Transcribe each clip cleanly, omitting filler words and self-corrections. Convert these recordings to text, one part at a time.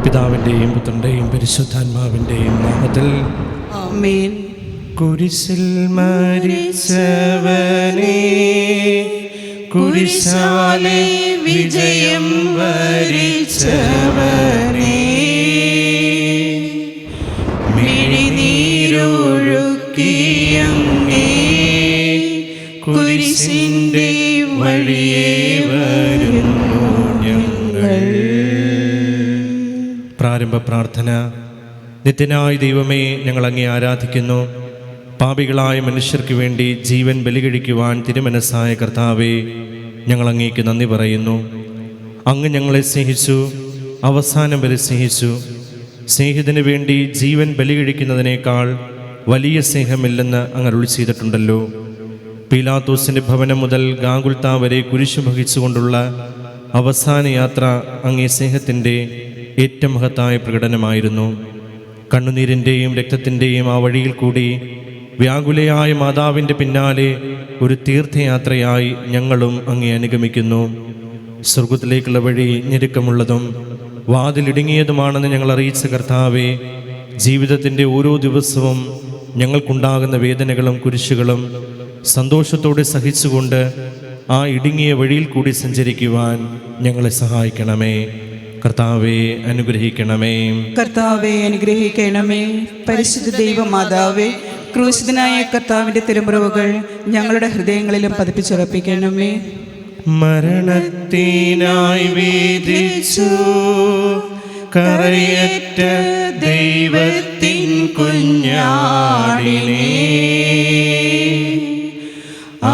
പിതാവിൻ്റെയും പുത്രൻ്റെയും പരിശുദ്ധാത്മാവിൻ്റെയും നാമത്തിൽ ആമേൻ. കുരിശിൽ മരിച്ചവനേ, കുരിശാലെ വിജയം വരിച്ചവനേ, മിഴിനീരൊഴുക്കിയങ്ങേ കുരിശിൻ്റെ വഴിയേ വരുന്നു ഞങ്ങൾ. പ്രാരംഭ പ്രാർത്ഥന. നിത്യനായ ദൈവമേ, ഞങ്ങൾ അങ്ങേ ആരാധിക്കുന്നു. പാപികളായ മനുഷ്യർക്ക് വേണ്ടി ജീവൻ ബലികഴിക്കുവാൻ തിരുമനസ്സായ കർത്താവേ, ഞങ്ങൾ അങ്ങേക്ക് നന്ദി പറയുന്നു. അങ്ങ് ഞങ്ങളെ സ്നേഹിച്ചു, അവസാനം വരെ സ്നേഹിച്ചു. സ്നേഹിതന് വേണ്ടി ജീവൻ ബലികഴിക്കുന്നതിനേക്കാൾ വലിയ സ്നേഹമില്ലെന്ന് അങ്ങ് അരുളി ചെയ്തിട്ടുണ്ടല്ലോ. പീലാത്തോസിൻ്റെ ഭവനം മുതൽ ഗാഗുൽത്താ വരെ കുരിശു വഹിച്ചുകൊണ്ടുള്ള അവസാന യാത്ര അങ്ങേ സ്നേഹത്തിൻ്റെ ഏറ്റവും മഹത്തായ പ്രകടനമായിരുന്നു. കണ്ണുനീരിൻ്റെയും രക്തത്തിൻ്റെയും ആ വഴിയിൽ കൂടി വ്യാകുലയായ മാതാവിൻ്റെ പിന്നാലെ ഒരു തീർത്ഥയാത്രയായി ഞങ്ങളും അങ്ങേ അനുഗമിക്കുന്നു. സ്വർഗത്തിലേക്കുള്ള വഴി ഞെരുക്കമുള്ളതും വാതിലിടുങ്ങിയതുമാണെന്ന് ഞങ്ങൾ അറിയിച്ച കർത്താവേ, ജീവിതത്തിൻ്റെ ഓരോ ദിവസവും ഞങ്ങൾക്കുണ്ടാകുന്ന വേദനകളും കുരിശുകളും സന്തോഷത്തോടെ സഹിച്ചുകൊണ്ട് ആ ഇടുങ്ങിയ വഴിയിൽ കൂടി സഞ്ചരിക്കുവാൻ ഞങ്ങളെ സഹായിക്കണമേ. കർത്താവെ അനുഗ്രഹിക്കണമേ. കർത്താവെ അനുഗ്രഹിക്കണമേ. പരിശുദ്ധ ദൈവമാതാവേ, ക്രൂശിതനായ കർത്താവിൻ്റെ തിരുമുറിവുകൾ ഞങ്ങളുടെ ഹൃദയങ്ങളിലും പതിപ്പിച്ചുറപ്പിക്കണമേ. മരണത്തിനായി വിധിച്ചു കരയറ്റ ദൈവത്തിൻ കുഞ്ഞാടിനെ,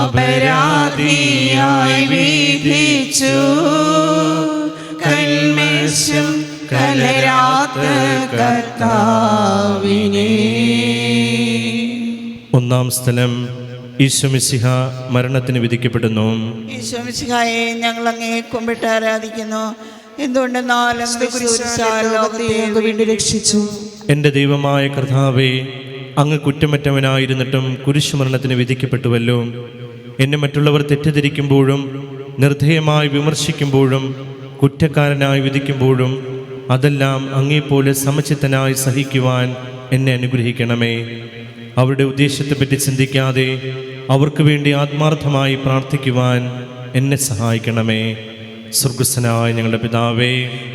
അപരാധിയായി വിധിച്ചു കന്മേഷം കലരാത്ത കർത്താവിനെ. ഒന്നാം സ്ഥലം. ഈശോ മിശിഹ മരണത്തിന് വിധിക്കപ്പെടുന്നു. ഈശോ മിശിഹായെ ഞങ്ങൾ അങ്ങേ കുമ്പിട്ട് ആരാധിക്കുന്നു. എന്തുകൊണ്ടെന്നാൽ അങ്ങ് കുരിശാൽ ലോകത്തെ അങ്ങ് വീണ്ടും രക്ഷിച്ചു. എൻ്റെ ദൈവമായ കർത്താവേ, അങ്ങ് കുറ്റമറ്റവനായിരുന്നിട്ടും കുരിശുമരണത്തിന് വിധിക്കപ്പെട്ടുവല്ലോ. എന്നെ മറ്റുള്ളവർ തെറ്റിദ്ധരിക്കുമ്പോഴും നിർദ്ധേയമായി വിമർശിക്കുമ്പോഴും കുറ്റക്കാരനായി വിധിക്കുമ്പോഴും അതെല്ലാം അങ്ങേപ്പോലെ സമചിത്തനായി സഹിക്കുവാൻ എന്നെ അനുഗ്രഹിക്കണമേ. അവരുടെ ഉദ്ദേശത്തെപ്പറ്റി ചിന്തിക്കാതെ അവർക്ക് വേണ്ടി ആത്മാർത്ഥമായി പ്രാർത്ഥിക്കുവാൻ എന്നെ സഹായിക്കണമേ. സ്വർഗസ്ഥനായ ഞങ്ങളുടെ പിതാവേ,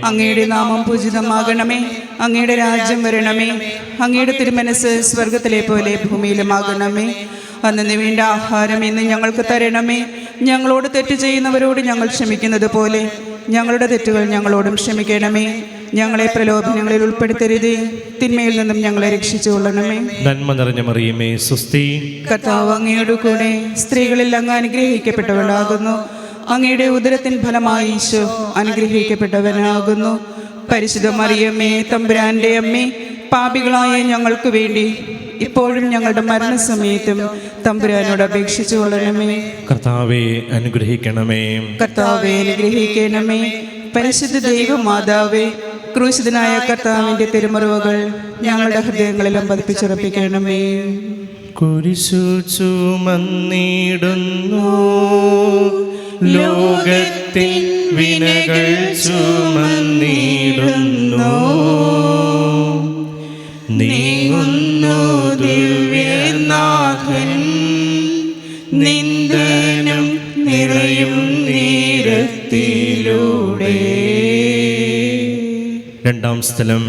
അങ്ങയുടെ നാമം പൂജിതമാകണമേ. അങ്ങയുടെ രാജ്യം വരണമേ. അങ്ങയുടെ തിരുമനസ് സ്വർഗത്തിലെ പോലെ ഭൂമിയിലുമാകണമേ. അന്നു വേണ്ട ആഹാരം ഇന്ന് ഞങ്ങൾക്ക് തരണമേ. ഞങ്ങളോട് തെറ്റ് ചെയ്യുന്നവരോട് ഞങ്ങൾ ക്ഷമിക്കുന്നത് പോലെ ഞങ്ങളുടെ തെറ്റുകൾ ഞങ്ങളോടും ക്ഷമിക്കണമേ. ഞങ്ങളെ പ്രലോഭനങ്ങളിൽ ഉൾപ്പെടുത്തരുതേ, തിന്മയിൽ നിന്നും ഞങ്ങളെ രക്ഷിച്ചുകൊള്ളണമേ. നന്മ നിറഞ്ഞ മറിയമേ, സ്വസ്തി. കർത്താവ് അങ്ങയുടെ കൂടെ സ്ത്രീകളിൽ അങ്ങ് അനുഗ്രഹിക്കപ്പെട്ടവളാകുന്നു. അങ്ങയുടെ ഉദരത്തിൻ ഫലമായി ഈശോ അനുഗ്രഹിക്കപ്പെട്ടവനാകുന്നു. പരിശുദ്ധ മറിയമ്മേ, തമ്പുരാന്റെ അമ്മേ, പാപികളായ ഞങ്ങൾക്ക് വേണ്ടി ഇപ്പോഴും ഞങ്ങളുടെ മരണസമയത്തും തമ്പുരാനോട് അപേക്ഷിച്ചു കൊള്ളണമേ. കർത്താവെ അനുഗ്രഹിക്കണമേ. കർത്താവെ അനുഗ്രഹിക്കണമേ. പരിശുദ്ധ ദൈവമാതാവേ, ക്രൂശിതനായ കർത്താവിൻ്റെ തിരുമുറിവുകൾ ഞങ്ങളുടെ ഹൃദയങ്ങളിലും പതിപ്പിച്ചുറപ്പിക്കണമേ. കുരിശു ചുമന്നിടുന്നു ലോകത്തിൻ വിനകൾ ചുമന്നിടുന്നു, നീങ്ങുന്നു ദിവ്യനാഥൻ നിന്ദനം നിറയും നീരത്തിലൂടെ. രണ്ടാം സ്ഥലം.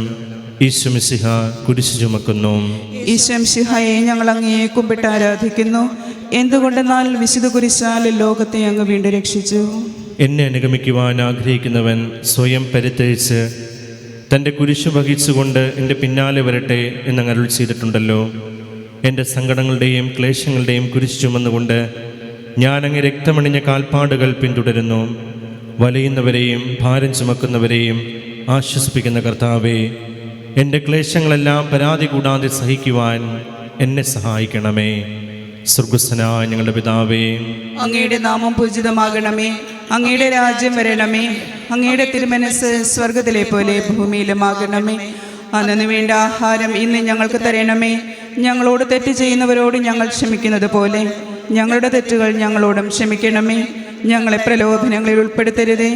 ഈശോ മിശിഹ കുരിശു ചുമക്കുന്നു. ഈശോ മിശിഹായെ ഞങ്ങൾ അങ്ങയെ കുമ്പിട്ട് ആരാധിക്കുന്നു. എന്തുകൊണ്ടെന്നാൽ വിശുദ്ധ കുരിശാൽ ലോകത്തെ അങ്ങ് വീണ്ടും രക്ഷിച്ചു. എന്നെ അനുഗമിക്കുവാൻ ആഗ്രഹിക്കുന്നവൻ സ്വയം പരിത്യജിച്ച് തൻ്റെ കുരിശു വഹിച്ചുകൊണ്ട് എൻ്റെ പിന്നാലെ വരട്ടെ എന്നങ്ങ് അരുൾ ചെയ്തിട്ടുണ്ടല്ലോ. എൻ്റെ സങ്കടങ്ങളുടെയും ക്ലേശങ്ങളുടെയും കുരിശു ചുമന്നുകൊണ്ട് ഞാൻ അങ്ങ് രക്തമണിഞ്ഞ കാൽപ്പാടുകൾ പിന്തുടരുന്നു. വലയുന്നവരെയും ഭാരം ചുമക്കുന്നവരെയും ആശ്വസിപ്പിക്കുന്ന കർത്താവേ, എൻ്റെ ക്ലേശങ്ങളെല്ലാം പരാതി കൂടാതെ സഹിക്കുവാൻ എന്നെ സഹായിക്കണമേ. സ്വർഗസ്ഥനായ ഞങ്ങളുടെ പിതാവേ, അങ്ങയുടെ നാമം പൂജിതമാകണമേ. അങ്ങയുടെ രാജ്യം വരണമേ. അങ്ങയുടെ തിരുമനസ് സ്വർഗത്തിലെ പോലെ ഭൂമിയിലുമാകണമേ. അന്നു വേണ്ട ആഹാരം ഇന്ന് ഞങ്ങൾക്ക് തരണമേ. ഞങ്ങളോട് തെറ്റ് ചെയ്യുന്നവരോട് ഞങ്ങൾ ക്ഷമിക്കുന്നത് പോലെ ഞങ്ങളുടെ തെറ്റുകൾ ഞങ്ങളോടും ക്ഷമിക്കണമേ. ഞങ്ങളെ പ്രലോഭനങ്ങളിൽ ഉൾപ്പെടുത്തരുതേ,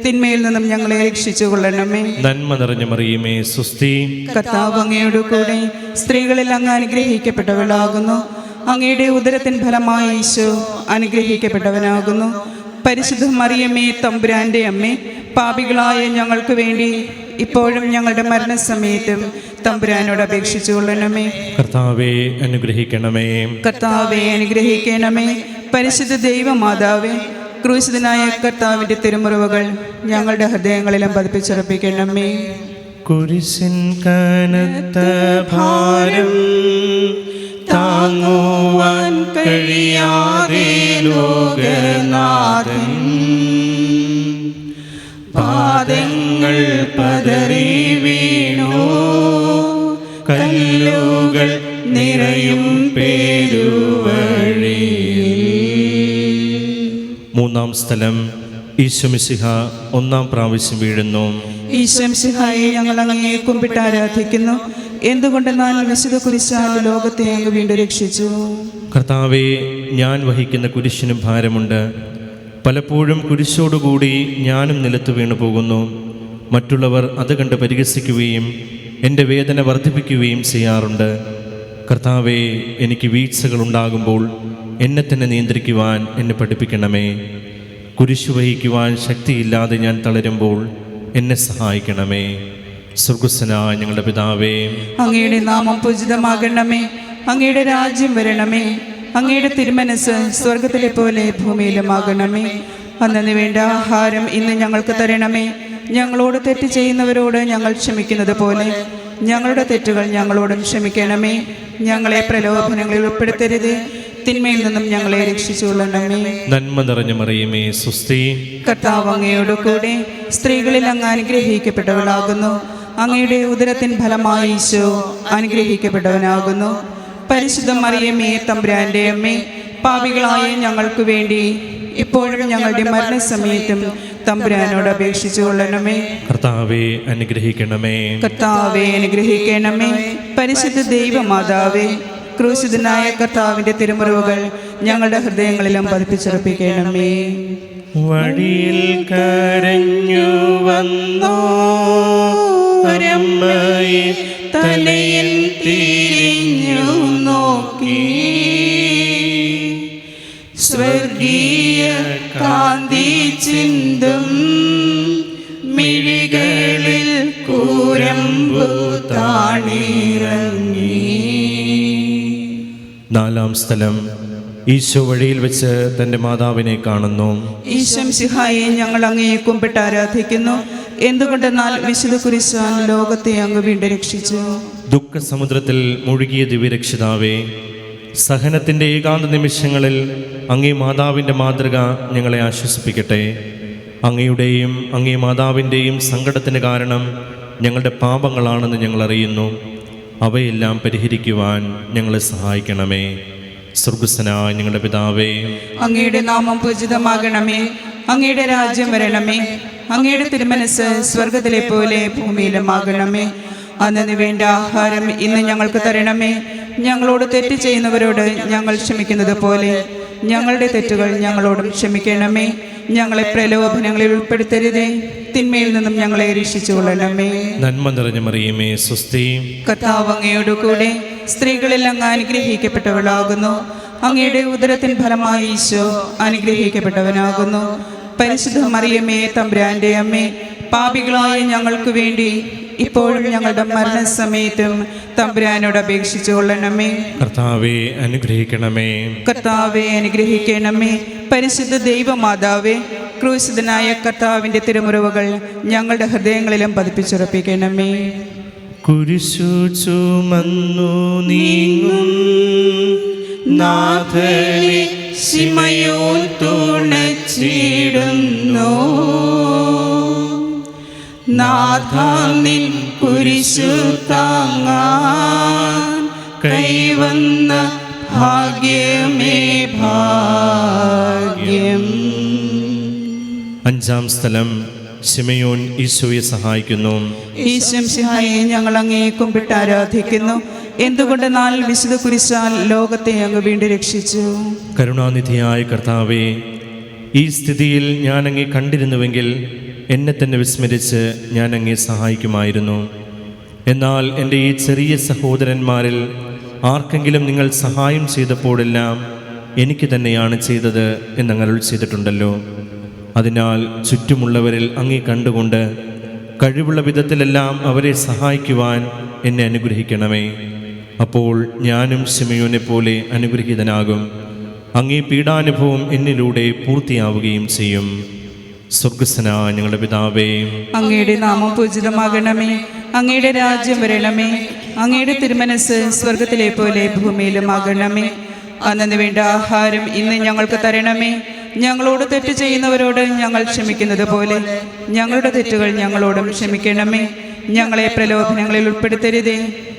തിന്മയിൽ നിന്നും ഞങ്ങളെ രക്ഷിച്ചു കൊള്ളണമേ. നന്മ നിറഞ്ഞ മറിയമേ, സ്വസ്തി. കർത്താവ് അങ്ങയോട് കൂടെ സ്ത്രീകളിൽ അങ്ങ് അനുഗ്രഹിക്കപ്പെട്ടവളാകുന്നു. അങ്ങയുടെ ഉദരത്തിൻ ഫലമായി ഈശോ അനുഗ്രഹിക്കപ്പെട്ടവനാകുന്നു. പരിശുദ്ധ മറിയമേ, തമ്പുരാന്റെ അമ്മേ, പാപികളായ ഞങ്ങൾക്ക് വേണ്ടി ഇപ്പോഴും ഞങ്ങളുടെ മരണസമയത്തും തമ്പുരാനോട് അപേക്ഷിച്ചു കൊള്ളണമേ. കർത്താവേ അനുഗ്രഹിക്കണമേ. കർത്താവെ അനുഗ്രഹിക്കണമേ. പരിശുദ്ധ ദൈവമാതാവേ, ക്രൂശിതനായ കർത്താവിന്റെ തിരുമുറിവുകൾ ഞങ്ങളുടെ ഹൃദയങ്ങളിലും പതിപ്പിച്ചുറപ്പിക്കണമേ. കുരിശിൻ കനത്ത ഭാരം താങ്ങുവാൻ കഴിയാതെ ലോകനാഥൻ പാദങ്ങൾ പതറി വീണു, കല്ലുകൾ നിറയും പേരുവഴിയിൽ. മൂന്നാം സ്ഥലം, ഈശോ മിശിഹ ഒന്നാം പ്രാവശ്യം വീഴുന്നു. ഈശോ മിശിഹായെ ഞങ്ങൾ അങ്ങയെ കുമ്പിട്ട് ആരാധിക്കുന്നു. എന്തുകൊണ്ടെന്നാൽ വിശുദ്ധ കുരിശാൽ ലോകത്തെ അങ്ങ് വീണ്ടും രക്ഷിച്ചു. കർത്താവെ, ഞാൻ വഹിക്കുന്ന കുരിശിന് ഭാരമുണ്ട്. പലപ്പോഴും കുരിശോടുകൂടി ഞാനും നിലത്ത് വീണു പോകുന്നു. മറ്റുള്ളവർ അത് കണ്ട് പരിഹസിക്കുകയും എൻ്റെ വേദന വർദ്ധിപ്പിക്കുകയും ചെയ്യാറുണ്ട്. കർത്താവെ, എനിക്ക് വീഴ്ചകളുണ്ടാകുമ്പോൾ എന്നെ തന്നെ നിയന്ത്രിക്കുവാൻ എന്നെ പഠിപ്പിക്കണമേ. കുരിശു വഹിക്കുവാൻ ശക്തിയില്ലാതെ ഞാൻ തളരുമ്പോൾ എന്നെ സഹായിക്കണമേ. സ്വർഗ്ഗസ്ഥനായ ഞങ്ങളുടെ പിതാവേ, അങ്ങയുടെ നാമം പൂജിതമാകണമേ. അങ്ങയുടെ രാജ്യം വരണമേ. അങ്ങയുടെ തിരുമനസ് സ്വർഗത്തിലെ പോലെ ഭൂമിയിലുമാകണമേ. അന്നു വേണ്ട ആഹാരം ഇന്ന് ഞങ്ങൾക്ക് തരണമേ. ഞങ്ങളോട് തെറ്റ് ചെയ്യുന്നവരോട് ഞങ്ങൾ ക്ഷമിക്കുന്നത് പോലെ ഞങ്ങളുടെ തെറ്റുകൾ ഞങ്ങളോടും ക്ഷമിക്കണമേ. ഞങ്ങളെ പ്രലോഭനങ്ങളിൽ ഉൾപ്പെടുത്തരുത്, തിന്മയിൽ നിന്നും ഞങ്ങളെ രക്ഷിച്ചുകൊള്ളണമേ. നന്മ നിറഞ്ഞ മറിയമേ, സ്വസ്തി. കർത്താവ് അങ്ങയോട് കൂടെ സ്ത്രീകളിൽ അങ്ങ് അനുഗ്രഹിക്കപ്പെട്ടവളാകുന്നു. അങ്ങയുടെ ഉദരത്തിൻ ഫലമായി ഈശോ അനുഗ്രഹിക്കപ്പെട്ടവനാകുന്നു. പരിശുദ്ധ മറിയമേ, തമ്പുരാന്റെ അമ്മേ, പാപികളായ ഞങ്ങൾക്ക് വേണ്ടി ഇപ്പോഴും ഞങ്ങളുടെ മരണസമയത്തും തമ്പുരാനോട് അപേക്ഷിച്ചു കൊള്ളണമേ. കർത്താവെ അനുഗ്രഹിക്കണമേ. കർത്താവെ അനുഗ്രഹിക്കണമേ. പരിശുദ്ധ ദൈവമാതാവേ, ക്രൂശിതനായ കർത്താവിന്റെ തിരുമുറിവുകൾ ഞങ്ങളുടെ ഹൃദയങ്ങളിലും പതിപ്പിച്ചുറപ്പിക്കണമേ. വഴിയിൽ കരഞ്ഞു വന്നോ ഒരമ്മയെ തലയിൽ തിരിഞ്ഞു നോക്കി, സ്വർഗീയ കാന്തി ചിന്തും മിഴികളിൽ കൂരമ്പു താണിറങ്ങി. നാലാം സ്ഥലം, ഈശോ വഴിയിൽ വെച്ച് തൻ്റെ മാതാവിനെ കാണുന്നു. ഈശോ മിശിഹായെ ഞങ്ങൾ അങ്ങയെ കുമ്പിട്ട് ആരാധിക്കുന്നു. എന്തുകൊണ്ടെന്നാൽ വിശുദ്ധ കുരിശാൽ ലോകത്തെ അങ്ങ് വീണ്ടും രക്ഷിച്ചു. ദുഃഖസമുദ്രത്തിൽ മുഴുകിയ ദിവ്യരക്ഷിതാവേ, സഹനത്തിൻ്റെ ഏകാന്ത നിമിഷങ്ങളിൽ അങ്ങേ മാതാവിൻ്റെ മാതൃക ഞങ്ങളെ ആശ്വസിപ്പിക്കട്ടെ. അങ്ങയുടെയും അങ്ങേ മാതാവിൻ്റെയും സങ്കടത്തിന് കാരണം ഞങ്ങളുടെ പാപങ്ങളാണെന്ന് ഞങ്ങൾ അറിയുന്നു. അവയെല്ലാം പരിഹരിക്കുവാൻ ഞങ്ങളെ സഹായിക്കണമേ. സ്വർഗ്ഗസ്ഥനായ ഞങ്ങളുടെ പിതാവേ, അങ്ങയുടെ നാമം പൂജിതമാകണമേ. അങ്ങയുടെ രാജ്യം വരണമേ. അങ്ങയുടെ തിരുമനസ് സ്വർഗത്തിലെ പോലെ ഭൂമിയിലുമാകണമേ. അന്നു വേണ്ട ആഹാരം ഇന്ന് ഞങ്ങൾക്ക് തരണമേ. ഞങ്ങളോട് തെറ്റ് ചെയ്യുന്നവരോട് ഞങ്ങൾ ക്ഷമിക്കുന്നത് പോലെ ഞങ്ങളുടെ തെറ്റുകൾ ഞങ്ങളോടും ക്ഷമിക്കണമേ. ഞങ്ങളെ പ്രലോഭനങ്ങളിൽ ഉൾപ്പെടുത്തരുതേ, തിന്മയിൽ നിന്നും ഞങ്ങളെ രക്ഷിച്ചുകൊള്ളണമേ. നന്മ നിറഞ്ഞ മറിയമേ, സ്വസ്തി. കർത്താവ് അങ്ങയോട് കൂടെ സ്ത്രീകളിൽ അങ്ങ് അനുഗ്രഹിക്കപ്പെട്ടവളാകുന്നു. അങ്ങയുടെ ഉദരത്തിൻ ഫലമായി ഈശോ അനുഗ്രഹിക്കപ്പെട്ടവനാകുന്നു. പരിശുദ്ധ മറിയമേ, തമ്പുരാന്റെ അമ്മേ, പാപികളായ ഞങ്ങൾക്ക് വേണ്ടി ഇപ്പോഴും ഞങ്ങളുടെ മരണസമയത്തും തമ്പുരാനോട് അപേക്ഷിച്ചു കൊള്ളണമേ. കർത്താവെ അനുഗ്രഹിക്കണമേ. കർത്താവെ അനുഗ്രഹിക്കണമേ. പരിശുദ്ധ ദൈവമാതാവേ, ക്രൂശിതനായ കർത്താവിന്റെ തിരുമുറിവുകൾ ഞങ്ങളുടെ ഹൃദയങ്ങളിലും പതിപ്പിച്ചുറപ്പിക്കണമേ. കുരിശു ചുമന്നു നീങ്ങും നാഥനെ ശിമയോൻ തുണച്ചിടുന്നു. നാഥാ നിൻ കുരിശു താങ്ങാൻ കൈവന്ന ഭാഗ്യമേ ഭാഗ്യം. അഞ്ചാം സ്ഥലം, ശിമയോൻ ഈശോയെ സഹായിക്കുന്നു. ഈശോ മിശിഹായെ ഞങ്ങൾ അങ്ങയെ കുമ്പിട്ട് ആരാധിക്കുന്നു. എന്തുകൊണ്ടെന്നാൽ വിശുദ്ധ കുരിശാൽ ലോകത്തെ അങ്ങ് വീണ്ടും രക്ഷിച്ചു. കരുണാനിധിയായ കർത്താവേ, ഈ സ്ഥിതിയിൽ ഞാൻ അങ്ങേ കണ്ടിരുന്നുവെങ്കിൽ എന്നെ തന്നെ വിസ്മരിച്ച് ഞാൻ അങ്ങേ സഹായിക്കുമായിരുന്നു. എന്നാൽ എൻ്റെ ഈ ചെറിയ സഹോദരന്മാരിൽ ആർക്കെങ്കിലും നിങ്ങൾ സഹായം ചെയ്തപ്പോഴെല്ലാം എനിക്ക് തന്നെയാണ് ചെയ്തത് എന്നങ്ങ് അരുൾ ചെയ്തിട്ടുണ്ടല്ലോ. അതിനാൽ ചുറ്റുമുള്ളവരിൽ അങ്ങേ കണ്ടുകൊണ്ട് കഴിവുള്ള വിധത്തിലെല്ലാം അവരെ സഹായിക്കുവാൻ എന്നെ അനുഗ്രഹിക്കണമേ. അപ്പോൾ ഞാനും ശിമയോനെ പോലെ അനുഗ്രഹീതനാകും. അങ്ങേ പീഡാനുഭവം എന്നിലൂടെ പൂർത്തിയാവുകയും ചെയ്യും. സ്വർഗ്ഗസ്ഥനായ ഞങ്ങളുടെ പിതാവേ, അങ്ങയുടെ നാമം പൂജിതമാകണമേ. അങ്ങയുടെ രാജ്യം വരണമേ. അങ്ങയുടെ തിരുമനസ് സ്വർഗത്തിലെ പോലെ ഭൂമിയിലുമാകണമേ. അന്നു വേണ്ട ആഹാരം ഇന്ന് ഞങ്ങൾക്ക് തരണമേ. ഞങ്ങളോട് തെറ്റ് ചെയ്യുന്നവരോട് ഞങ്ങൾ ക്ഷമിക്കുന്നത് പോലെ ഞങ്ങളുടെ തെറ്റുകൾ ഞങ്ങളോടും ക്ഷമിക്കണമേ. ഞങ്ങളെ പ്രലോഭനങ്ങളിൽ ഉൾപ്പെടുത്തരുതേ,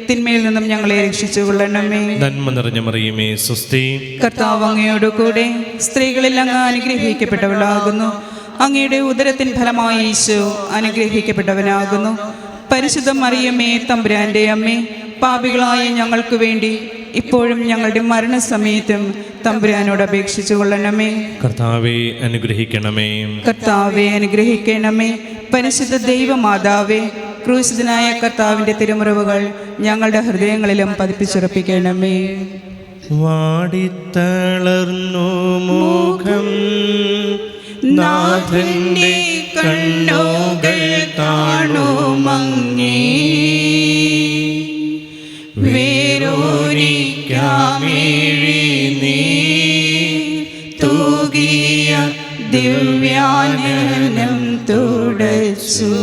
തിന്മയിൽ നിന്നും ഞങ്ങളെ രക്ഷിച്ചുകൊള്ളണമേ. നന്മ നിറഞ്ഞ മറിയമേ, സ്വസ്തി. കർത്താവ് അങ്ങയോട് കൂടെ സ്ത്രീകളിൽ അങ്ങ് അനുഗ്രഹിക്കപ്പെട്ടവളാകുന്നു. അങ്ങയുടെ ഉദരത്തിൻ ഫലമായി ഈശോ അനുഗ്രഹിക്കപ്പെട്ടവനാകുന്നു. പരിശുദ്ധ മറിയമേ, തമ്പുരാന്റെ അമ്മേ, പാപികളായ ഞങ്ങൾക്ക് വേണ്ടി ഇപ്പോഴും ഞങ്ങളുടെ മരണസമയത്തും തമ്പുരാനോട് അപേക്ഷിച്ചു കൊള്ളണമേ. കർത്താവെ അനുഗ്രഹിക്കണമേ. കർത്താവെ അനുഗ്രഹിക്കണമേ. പരിശുദ്ധ ദൈവമാതാവേ, ക്രൂശിതനായ കർത്താവിന്റെ തിരുമുറിവുകൾ ഞങ്ങളുടെ ഹൃദയങ്ങളിലും പതിപ്പിച്ചുറപ്പിക്കണമേ. വാടിത്തളർന്നു മുഖം നാഥന്റെ കണ്ണുകൾ കാണുമങ്ങേ, വേരൂരിക്കാമിഴി നീ തൂകിയ ദിവ്യാനനം തുടച്ചു.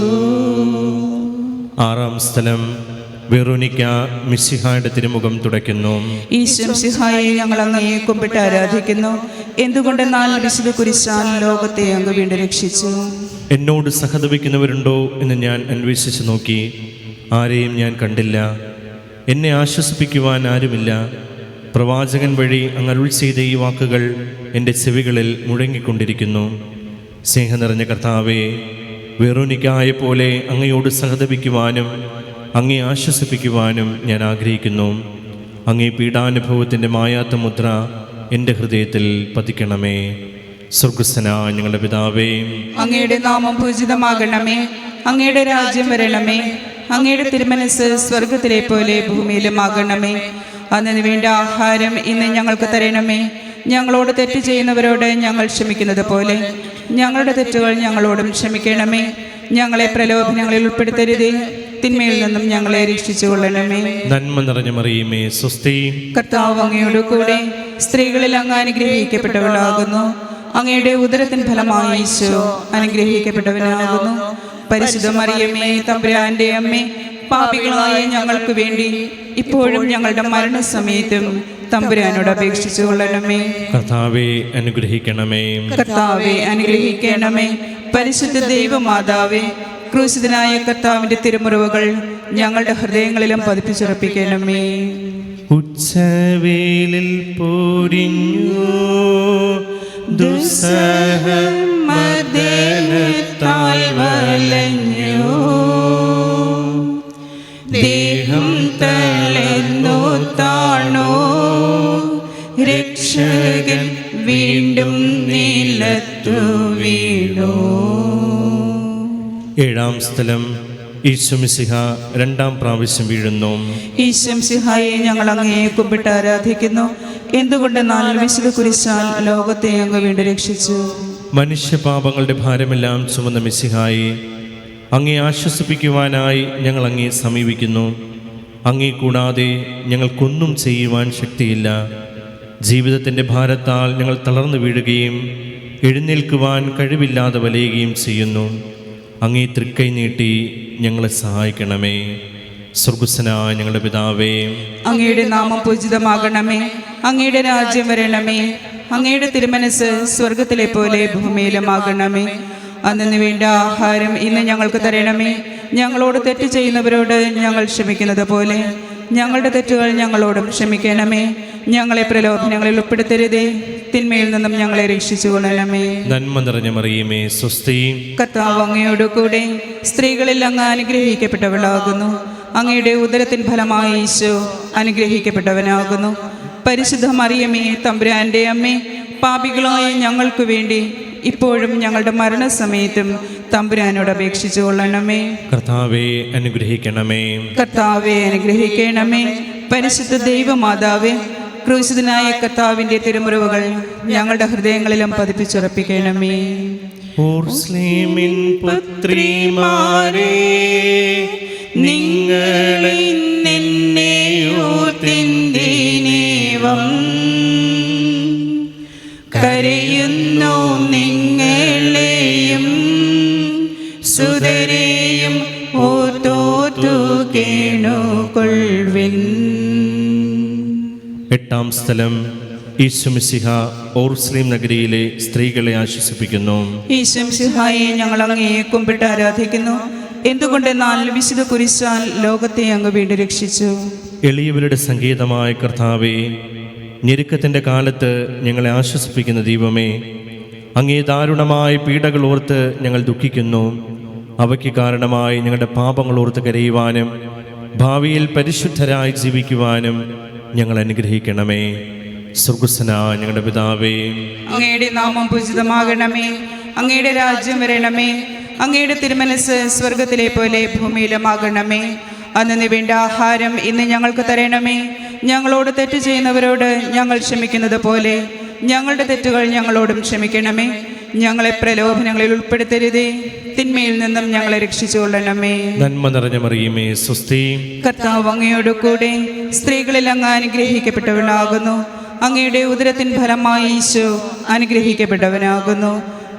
ആറാം സ്ഥലം വെറോനിക്ക മിശിഹായുടെ തിരുമുഖം തുടയ്ക്കുന്നു. ഈശോ മിശിഹായെ ഞങ്ങൾ അങ്ങയെ കുമ്പിട്ട് ആരാധിക്കുന്നു. എന്തുകൊണ്ടെന്നാൽ വിശുദ്ധ കുരിശാൽ ലോകത്തെ അങ്ങ് വീണ്ടും രക്ഷിച്ചു. എന്നോട് സഹതപിക്കുന്നവരുണ്ടോ എന്ന് ഞാൻ അന്വേഷിച്ചു നോക്കി, ആരെയും ഞാൻ കണ്ടില്ല. എന്നെ ആശ്വസിപ്പിക്കുവാൻ ആരുമില്ല. പ്രവാചകൻ വഴി അങ്ങ് അരുൾ ചെയ്ത ഈ വാക്കുകൾ എൻ്റെ ചെവികളിൽ മുഴങ്ങിക്കൊണ്ടിരിക്കുന്നു. സ്നേഹം നിറഞ്ഞ കർത്താവേ, വെറോനിക്കായെ പോലെ അങ്ങയോട് സഹതപിക്കുവാനും അങ്ങേ ആശ്വസിപ്പിക്കുവാനും ഞാൻ ആഗ്രഹിക്കുന്നു. അങ്ങേ പീഡാനുഭവത്തിൻ്റെ മായാത്ത മുദ്ര എൻ്റെ ഹൃദയത്തിൽ പതിക്കണമേ. സ്വർഗ്ഗസ്ഥനായ ഞങ്ങളുടെ പിതാവേ, അങ്ങയുടെ നാമം പൂജിതമാകണമേ. അങ്ങയുടെ രാജ്യം വരണമേ. അങ്ങയുടെ തിരുമനസ് സ്വർഗത്തിലെ പോലെ ഭൂമിയിലുമാകണമേ. അന്നു വേണ്ട ആഹാരം ഇന്ന് ഞങ്ങൾക്ക് തരണമേ. ഞങ്ങളോട് തെറ്റ് ചെയ്യുന്നവരോട് ഞങ്ങൾ ക്ഷമിക്കുന്നത് പോലെ ഞങ്ങളുടെ തെറ്റുകൾ ഞങ്ങളോടും ക്ഷമിക്കണമേ. ഞങ്ങളെ പ്രലോഭനങ്ങളിൽ ഉൾപ്പെടുത്തരുതേ, തിന്മയിൽ നിന്നും ഞങ്ങളെ രക്ഷിച്ചുകൊള്ളണമേ. നന്മ നിറഞ്ഞ മറിയമേ, സ്വസ്തി. കർത്താവ് അങ്ങയോട് കൂടെ സ്ത്രീകളിൽ അങ്ങ് അനുഗ്രഹിക്കപ്പെട്ടവളാകുന്നു. അങ്ങയുടെ ഉദരത്തിൻ ഫലമായി ഈശോ അനുഗ്രഹിക്കപ്പെട്ടവനാകുന്നു. പരിശുദ്ധ മറിയമേ, തമ്പുരാന്റെ അമ്മേ, പാപികളായ ഞങ്ങൾക്ക് വേണ്ടി ഇപ്പോഴും ഞങ്ങളുടെ മരണസമയത്തും തമ്പുരാനോട് അപേക്ഷിച്ചു കൊള്ളണമേ. കർത്താവെ അനുഗ്രഹിക്കണമേ. കർത്താവെ അനുഗ്രഹിക്കണമേ. പരിശുദ്ധ ദൈവമാതാവേ, ക്രൂശിതനായ കർത്താവിന്റെ തിരുമുറിവുകൾ ഞങ്ങളുടെ ഹൃദയങ്ങളിലും പതിപ്പിച്ചുറപ്പിക്കണമേ. ഉച്ചവേലിൽ പൊരിഞ്ഞു ദുസ്സഹമദനത്താൽ വലഞ്ഞു, ദേഹം തളർന്നു താണു, രക്ഷകൻ വീണ്ടും നിലത്തു വീണു. ഏഴാം സ്ഥലം ഈശോ മിശിഹ രണ്ടാം പ്രാവശ്യം വീഴുന്നു. ഈശോ മിശിഹായെ ഞങ്ങൾ അങ്ങയെ കുമ്പിട്ട് ആരാധിക്കുന്നു. എന്തുകൊണ്ടെന്നാൽ വിശുദ്ധ കുരിശാൽ ലോകത്തെ അങ്ങ് വീണ്ടും രക്ഷിച്ചു. മനുഷ്യപാപങ്ങളുടെ ഭാരമെല്ലാം ചുമന്ന മിശിഹായെ, അങ്ങേ ആശ്വസിപ്പിക്കുവാനായി ഞങ്ങൾ അങ്ങേ സമീപിക്കുന്നു. അങ്ങേ കൂടാതെ ഞങ്ങൾക്കൊന്നും ചെയ്യുവാൻ ശക്തിയില്ല. ജീവിതത്തിൻ്റെ ഭാരത്താൽ ഞങ്ങൾ തളർന്നു വീഴുകയും എഴുന്നേൽക്കുവാൻ കഴിവില്ലാതെ വലയുകയും ചെയ്യുന്നു. അങ്ങേ തൃക്കൈ നീട്ടി ഞങ്ങളെ സഹായിക്കണമേ. സ്വർഗ്ഗസ്ഥനായ ഞങ്ങളുടെ പിതാവേ, അങ്ങയുടെ നാമം പൂജിതമാകണമേ. അങ്ങയുടെ രാജ്യം വരണമേ. അങ്ങയുടെ തിരുമനസ് സ്വർഗത്തിലെ പോലെ ഭൂമിയിലുമാകണമേ. അന്നു വേണ്ട ആഹാരം ഇന്ന് ഞങ്ങൾക്ക് തരണമേ. ഞങ്ങളോട് തെറ്റ് ചെയ്യുന്നവരോട് ഞങ്ങൾ ക്ഷമിക്കുന്നത് പോലെ ഞങ്ങളുടെ തെറ്റുകൾ ഞങ്ങളോടും ക്ഷമിക്കണമേ. ഞങ്ങളെ പ്രലോഭനങ്ങളിൽ ഉൾപ്പെടുത്തരുതേ, തിന്മയിൽ നിന്നും ഞങ്ങളെ രക്ഷിച്ചുകൊള്ളണമേ. നന്മ നിറഞ്ഞ മറിയമേ, സ്വസ്തി. കർത്താവ് അങ്ങയോട് കൂടെ സ്ത്രീകളിൽ അങ്ങ് അനുഗ്രഹിക്കപ്പെട്ടവളാകുന്നു. അങ്ങയുടെ ഉദരത്തിൻ ഫലമായി ഈശോ അനുഗ്രഹിക്കപ്പെട്ടവനാകുന്നു. പരിശുദ്ധ മറിയമേ, തമ്പുരാന്റെ അമ്മേ, പാപികളായ ഞങ്ങൾക്ക് വേണ്ടി ഇപ്പോഴും ഞങ്ങളുടെ മരണസമയത്തും തമ്പുരാനോട് അപേക്ഷിച്ചു കൊള്ളണമേ. കർത്താവെ അനുഗ്രഹിക്കണമേ. കർത്താവെ അനുഗ്രഹിക്കണമേ. പരിശുദ്ധ ദൈവമാതാവേ, ക്രൂശിതനായ കർത്താവിൻ്റെ തിരുമുറിവുകൾ ഞങ്ങളുടെ ഹൃദയങ്ങളിലും പതിപ്പിച്ചുറപ്പിക്കണമേ. ഓർസ്ലേമിൻ പുത്രിമാരേ, നിങ്ങളെ നിന്നെയോർത്തിന്തിനേവം കരയുന്നു. നിങ്ങളെയും സുതരെയും ഓർത്തോർത്തു കേണുകൊള്ളുവിൻ. എട്ടാം സ്ഥലം. ഈശോമിശിഹ ഓർസ്ലേം നഗരിയിലെ സ്ത്രീകളെ ആശ്വസിപ്പിക്കുന്നു. ഈശോമിശിഹായെ ഞങ്ങൾ അങ്ങയെ കുമ്പിട്ട് ആരാധിക്കുന്നു. എന്തുകൊണ്ടെന്നാൽ വിശുദ്ധ കുരിശാൽ ലോകത്തെ അങ്ങ് വീണ്ടും രക്ഷിച്ചു. എളിയവരുടെ സംഗീതമായ കർത്താവേ, ഞെരുക്കത്തിൻ്റെ കാലത്ത് ഞങ്ങളെ ആശ്വസിപ്പിക്കുന്ന ദൈവമേ, അങ്ങേ ദാരുണമായ പീഡകൾ ഓർത്ത് ഞങ്ങൾ ദുഃഖിക്കുന്നു. അവയ്ക്ക് കാരണമായി ഞങ്ങളുടെ പാപങ്ങൾ ഓർത്ത് കരയുവാനും ഭാവിയിൽ പരിശുദ്ധരായി ജീവിക്കുവാനും ഞങ്ങൾ അനുഗ്രഹിക്കണമേ. സ്വർഗ്ഗസ്ഥനായ ഞങ്ങളുടെ പിതാവേ, അങ്ങയുടെ നാമം പൂജിതമാകണമേ. അങ്ങയുടെ രാജ്യം വരണമേ. അങ്ങയുടെ തിരുമനസ് സ്വർഗത്തിലെ പോലെ ഭൂമിയിലുമാകണമേ. അന്നു വേണ്ട ആഹാരം ഇന്ന് ഞങ്ങൾക്ക് തരണമേ. ഞങ്ങളോട് തെറ്റ് ചെയ്യുന്നവരോട് ഞങ്ങൾ ക്ഷമിക്കുന്നത് പോലെ ഞങ്ങളുടെ തെറ്റുകൾ ഞങ്ങളോടും ക്ഷമിക്കണമേ. ഞങ്ങളെ പ്രലോഭനങ്ങളിൽ ഉൾപ്പെടുത്തരുതേ, തിന്മയിൽ നിന്നും ഞങ്ങളെ രക്ഷിച്ചുകൊള്ളണമേ. നന്മ നിറഞ്ഞ മറിയമേ, സ്വസ്തി. കർത്താവ് അങ്ങയോട് കൂടെ സ്ത്രീകളിൽ അങ്ങ് അനുഗ്രഹിക്കപ്പെട്ടവനാകുന്നു. അങ്ങയുടെ ഉദരത്തിൻ ഫലമായി ഈശോ അനുഗ്രഹിക്കപ്പെട്ടവനാകുന്നു.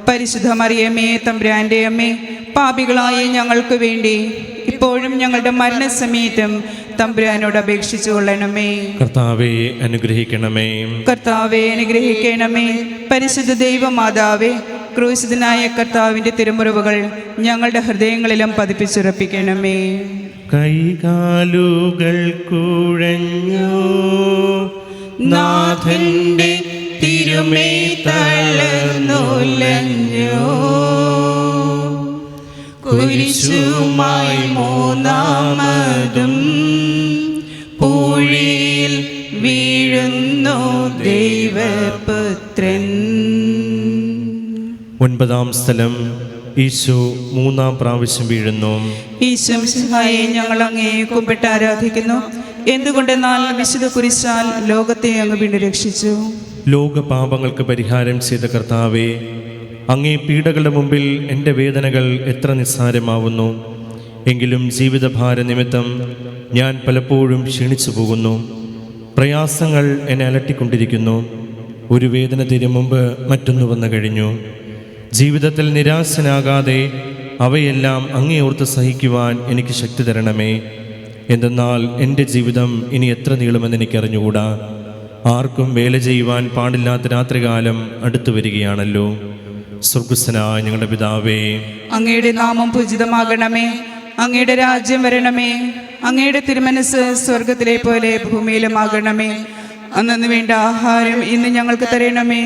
പരിശുദ്ധ മറിയമേ, തമ്പുരാന്റെ അമ്മേ, പാപികളായ ഞങ്ങൾക്ക് വേണ്ടി ഇപ്പോഴും ഞങ്ങളുടെ മരണസമയത്തും തമ്പുരാനോട് അപേക്ഷിച്ചു കൊള്ളണമേ. കർത്താവെ അനുഗ്രഹിക്കണമേ. കർത്താവെ അനുഗ്രഹിക്കണമേ. പരിശുദ്ധ ദൈവമാതാവേ, ക്രൂശിതനായ കർത്താവിൻ്റെ തിരുമുറിവുകൾ ഞങ്ങളുടെ ഹൃദയങ്ങളിലും പതിപ്പിച്ചുറപ്പിക്കണമേ. കൈകാലുകൾ കുഴഞ്ഞു നാഥന്റെ തിരുമേ തളർന്നുലഞ്ഞു. കുരിശുമായി മൂന്നാമതും പൂഴിയിൽ വീഴുന്നു ദൈവപുത്രൻ. ഒൻപതാം സ്ഥലം. ഈശോ മൂന്നാം പ്രാവശ്യം വീഴുന്നു. ഈശോമിശിഹായെ ഞങ്ങൾ അങ്ങയെ കുമ്പിട്ട് ആരാധിക്കുന്നു. എന്തുകൊണ്ടെന്നാൽ വിശുദ്ധ കുരിശാൽ ലോകത്തെ അങ്ങ് വീണ്ടും രക്ഷിച്ചു. ലോകപാപങ്ങൾക്ക് പരിഹാരം ചെയ്ത കർത്താവെ, അങ്ങേ പീഡകളുടെ മുമ്പിൽ എൻ്റെ വേദനകൾ എത്ര നിസ്സാരമാവുന്നു. എങ്കിലും ജീവിതഭാര നിമിത്തം ഞാൻ പലപ്പോഴും ക്ഷീണിച്ചു പോകുന്നു. പ്രയാസങ്ങൾ എന്നെ അലട്ടിക്കൊണ്ടിരിക്കുന്നു. ഒരു വേദന തീരും മുമ്പ് മറ്റൊന്നു വന്നു കഴിഞ്ഞു. ജീവിതത്തിൽ നിരാശനാകാതെ അവയെല്ലാം അങ്ങേ ഓർത്ത് സഹിക്കുവാൻ എനിക്ക് ശക്തി തരണമേ. എന്തെന്നാൽ എൻ്റെ ജീവിതം ഇനി എത്ര നീളുമെന്ന് എനിക്കറിഞ്ഞുകൂടാ. ആർക്കും വേല ചെയ്യുവാൻ പാടില്ലാത്ത രാത്രികാലം അടുത്തു വരികയാണല്ലോ. സ്വർഗ്ഗസ്ഥനായ ഞങ്ങളുടെ പിതാവേ, അങ്ങയുടെ നാമം പൂജിതമാകണമേ. അങ്ങയുടെ രാജ്യം വരണമേ. അങ്ങയുടെ തിരുമനസ് സ്വർഗത്തിലെ പോലെ ഭൂമിയിലുമാകണമേ. അന്നു വേണ്ട ആഹാരം ഇന്ന് ഞങ്ങൾക്ക് തരണമേ.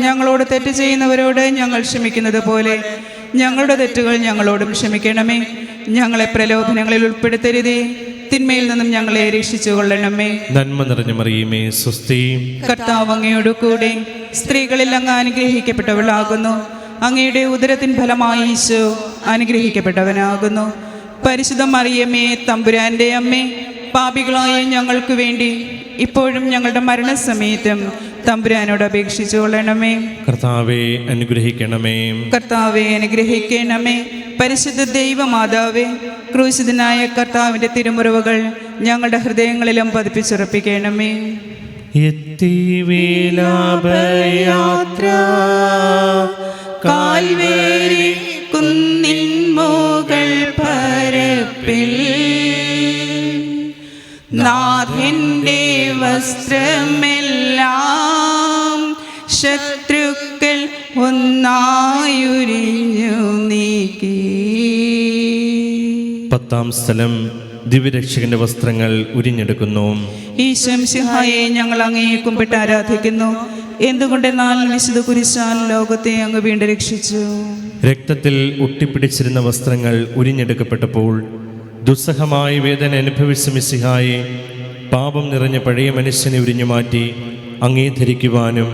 ഞങ്ങളോട് തെറ്റ് ചെയ്യുന്നവരോട് ഞങ്ങൾ ക്ഷമിക്കുന്നത് പോലെ ഞങ്ങളുടെ തെറ്റുകൾ ഞങ്ങളോടും ക്ഷമിക്കണമേ. ഞങ്ങളെ പ്രലോഭനങ്ങളിൽ ഉൾപ്പെടുത്തരുതേ, തിന്മയിൽ നിന്നും ഞങ്ങളെ രക്ഷിച്ചു കൊള്ളണമേ. നന്മ നിറഞ്ഞ മറിയമേ, സ്വസ്തി. കർത്താവ് അങ്ങയോട് കൂടെ സ്ത്രീകളിൽ അങ്ങ് അനുഗ്രഹിക്കപ്പെട്ടവളാകുന്നു. അങ്ങയുടെ ഉദരത്തിൻ ഫലമായി ഈശോ അനുഗ്രഹിക്കപ്പെട്ടവനാകുന്നു. പരിശുദ്ധ മറിയമേ, തമ്പുരാന്റെ അമ്മേ, പാപികളായ ഞങ്ങൾക്ക് വേണ്ടി ഇപ്പോഴും ഞങ്ങളുടെ മരണസമയത്തും തമ്പുരാനോട് അപേക്ഷിച്ചു കൊള്ളണമേ. കർത്താവെ അനുഗ്രഹിക്കണമേ. കർത്താവെ അനുഗ്രഹിക്കണമേ. പരിശുദ്ധ ദൈവമാതാവേ, ക്രൂശിതനായ കർത്താവിൻ്റെ തിരുമുറിവുകൾ ഞങ്ങളുടെ ഹൃദയങ്ങളിലും പതിപ്പിച്ചുറപ്പിക്കണമേ. എത്തി വിലാപയാത്ര കാൽവരി കുന്നിൻ മുകൾ പരപ്പിൽ നാഥന്റെ വസ്ത്രമെല്ലാം ശത്രുക്കൾ ഒന്നായുരിഞ്ഞു നീക്കി. പത്താം സ്ഥലം. ദിവ്യരക്ഷകന്റെ വസ്ത്രങ്ങൾ ഉരിഞ്ഞെടുക്കുന്നു. ഈശോമിശിഹായെ ഞങ്ങൾ അങ്ങയെ കുമ്പിട്ട് ആരാധിക്കുന്നു. എന്തുകൊണ്ടെന്നാൽ വിശുദ്ധ കുരിശാൽ ലോകത്തെ അങ്ങ് വീണ്ടും രക്ഷിച്ചു. രക്തത്തിൽ ഒട്ടിപ്പിടിച്ചിരുന്ന വസ്ത്രങ്ങൾ ഉരിഞ്ഞെടുക്കപ്പെട്ടപ്പോൾ ദുസ്സഹമായ വേദന അനുഭവിച്ച മിശിഹായെ, പാപം നിറഞ്ഞ പഴയ മനുഷ്യനെ ഉരിഞ്ഞു മാറ്റി അങ്ങേ ധരിക്കുവാനും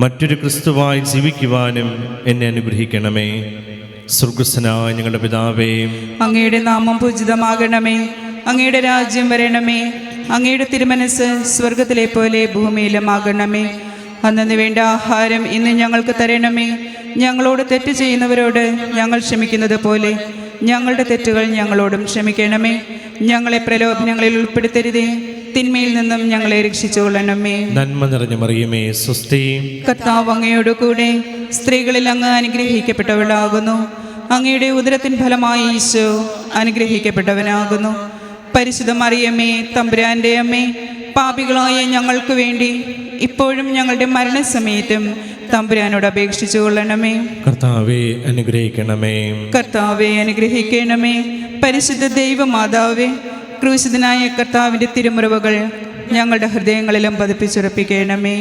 മറ്റൊരു ക്രിസ്തുവായി ജീവിക്കുവാനും എന്നെ അനുഗ്രഹിക്കണമേ. സ്വർഗസ്ഥനായ ഞങ്ങളുടെ പിതാവേ, അങ്ങയുടെ നാമം പൂജിതമാകണമേ. അങ്ങയുടെ രാജ്യം വരണമേ. അങ്ങയുടെ തിരുമനസ് സ്വർഗത്തിലെ പോലെ ഭൂമിയിലുമാകണമേ. അന്നു വേണ്ട ആഹാരം ഇന്ന് ഞങ്ങൾക്ക് തരണമേ. ഞങ്ങളോട് തെറ്റ് ചെയ്യുന്നവരോട് ഞങ്ങൾ ക്ഷമിക്കുന്നത് പോലെ ഞങ്ങളുടെ തെറ്റുകൾ ഞങ്ങളോടും ക്ഷമിക്കണമേ. ഞങ്ങളെ പ്രലോഭനങ്ങളിൽ ഉൾപ്പെടുത്തരുതേ, തിന്മയിൽ നിന്നും ഞങ്ങളെ രക്ഷിച്ചുകൊള്ളണമേ. നന്മ നിറഞ്ഞ മറിയമേ, സ്വസ്തി. കർത്താവ് അങ്ങയോട് കൂടെ സ്ത്രീകളിൽ അങ്ങ് അനുഗ്രഹിക്കപ്പെട്ടവളാകുന്നു. അങ്ങയുടെ ഉദരത്തിൻ ഫലമായി ഈശോ അനുഗ്രഹിക്കപ്പെട്ടവനാകുന്നു. പരിശുദ്ധ മറിയമേ, തമ്പുരാന്റെ അമ്മേ, പാപികളായ ഞങ്ങൾക്ക് വേണ്ടി ഇപ്പോഴും ഞങ്ങളുടെ മരണസമയത്തും തമ്പുരാനോട് അപേക്ഷിച്ചു കൊള്ളണമേ. കർത്താവെ അനുഗ്രഹിക്കണമേ. കർത്താവെ അനുഗ്രഹിക്കണമേ. പരിശുദ്ധ ദൈവമാതാവേ, ക്രൂശിതനായ കർത്താവിൻ്റെ തിരുമുറിവുകൾ ഞങ്ങളുടെ ഹൃദയങ്ങളിലും പതിപ്പിച്ചുറപ്പിക്കണമേ.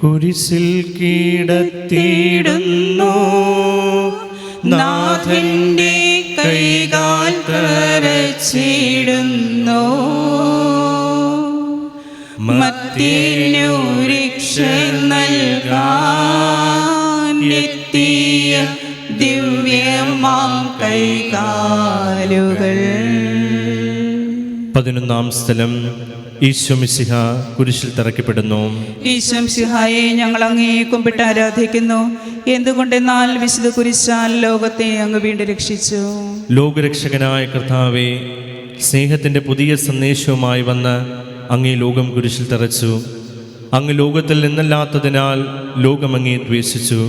കുരിശിൽ കീടത്തിയിടുന്നു നാഥന്റെ കൈകാൽ കരച്ചിടുന്നു. മർത്യനു രക്ഷ നൽകാൻ എത്തിയ ദിവ്യമാം കൈകാലുകൾ. 11-ാം സ്ഥലം. ഈശോ മിശിഹ കുരിശിൽ തറയ്ക്കപ്പെടുന്നു. ഈശോ മിശിഹായെ ഞങ്ങൾ അങ്ങേ കുമ്പിട്ട് ആരാധിക്കുന്നു. എന്തുകൊണ്ടെന്നാൽ വിശുദ്ധ കുരിശാൽ ലോകത്തെ അങ്ങ് വീണ്ടും രക്ഷിച്ചു. ലോകരക്ഷകനായ കർത്താവെ, സ്നേഹത്തിൻ്റെ പുതിയ സന്ദേശവുമായി വന്ന് അങ്ങേ ലോകം കുരിശിൽ തറച്ചു. അങ്ങ് ലോകത്തിൽ നിന്നല്ലാത്തതിനാൽ ലോകം അങ്ങേ ദ്വേഷിച്ചു.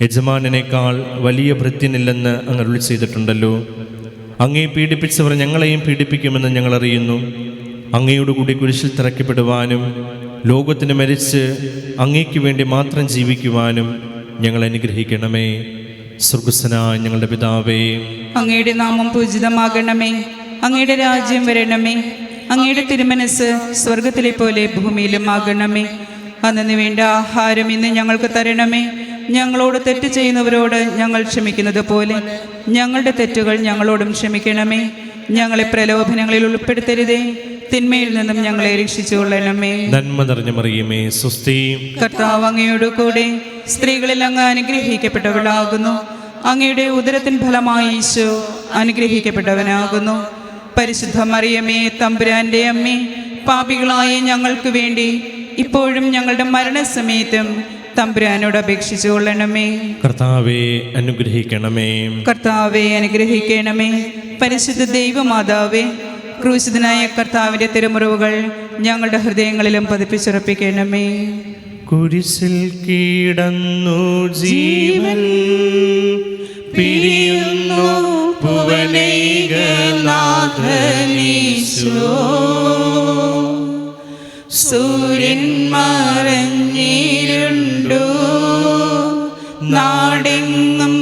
യജമാനനേക്കാൾ വലിയ ഭൃത്യനില്ലെന്ന് അങ്ങ് അരുളി ചെയ്തിട്ടുണ്ടല്ലോ. അങ്ങേ പീഡിപ്പിച്ചവർ ഞങ്ങളെയും പീഡിപ്പിക്കുമെന്ന് ഞങ്ങൾ അറിയുന്നു. അങ്ങയോടുകൂടി കുരിശിൽ തറയ്ക്കപ്പെടുവാനും ലോകത്തിന് മരിച്ച് അങ്ങേക്ക് വേണ്ടി മാത്രം ജീവിക്കുവാനും ഞങ്ങൾ അനുഗ്രഹിക്കണമേ. സ്വർഗസ്ഥനായ ഞങ്ങളുടെ പിതാവേ, അങ്ങയുടെ നാമം പൂജിതമാകണമേ. അങ്ങയുടെ രാജ്യം വരണമേ. അങ്ങയുടെ തിരുമനസ് സ്വർഗത്തിലെ പോലെ ഭൂമിയിലുമാകണമേ. അന്നു വേണ്ട ആഹാരം ഇന്ന് ഞങ്ങൾക്ക് തരണമേ. ഞങ്ങളോട് തെറ്റ് ചെയ്യുന്നവരോട് ഞങ്ങൾ ക്ഷമിക്കുന്നത് പോലെ ഞങ്ങളുടെ തെറ്റുകൾ ഞങ്ങളോടും ക്ഷമിക്കണമേ. ഞങ്ങളെ പ്രലോഭനങ്ങളിൽ ഉൾപ്പെടുത്തരുതേ, തിന്മയിൽ നിന്നും ഞങ്ങളെ രക്ഷിച്ചുകൊള്ളണമേ. നന്മ നിറഞ്ഞ മറിയമേ, സ്വസ്തി. കർത്താവ് അങ്ങയോട് കൂടെ സ്ത്രീകളിൽ അങ്ങ് അനുഗ്രഹിക്കപ്പെട്ടവളാകുന്നു. അങ്ങയുടെ ഉദരത്തിൻ ഫലമായി ഈശോ അനുഗ്രഹിക്കപ്പെട്ടവനാകുന്നു. പരിശുദ്ധ മറിയമേ, തമ്പുരാന്റെ അമ്മേ, പാപികളായ ഞങ്ങൾക്ക് വേണ്ടി ഇപ്പോഴും ഞങ്ങളുടെ മരണസമയത്തും തമ്പുരാനോട് അപേക്ഷിച്ചു കൊള്ളണമേ. കർത്താവെ അനുഗ്രഹിക്കണമേ. കർത്താവെ അനുഗ്രഹിക്കണമേ. പരിശുദ്ധ ദൈവമാതാവേ, ക്രൂശിതനായ കർത്താവിൻ്റെ തിരുമുറിവുകൾ ഞങ്ങളുടെ ഹൃദയങ്ങളിലും പതിപ്പിച്ചുറപ്പിക്കണമേ. കുരിശിൽ കീടന്നു ജീവൻ പിരിയുന്നു ഭുവനൈകനാഥനീശോ. സൂര്യൻ മറഞ്ഞിരുണ്ടു, നാടെങ്ങും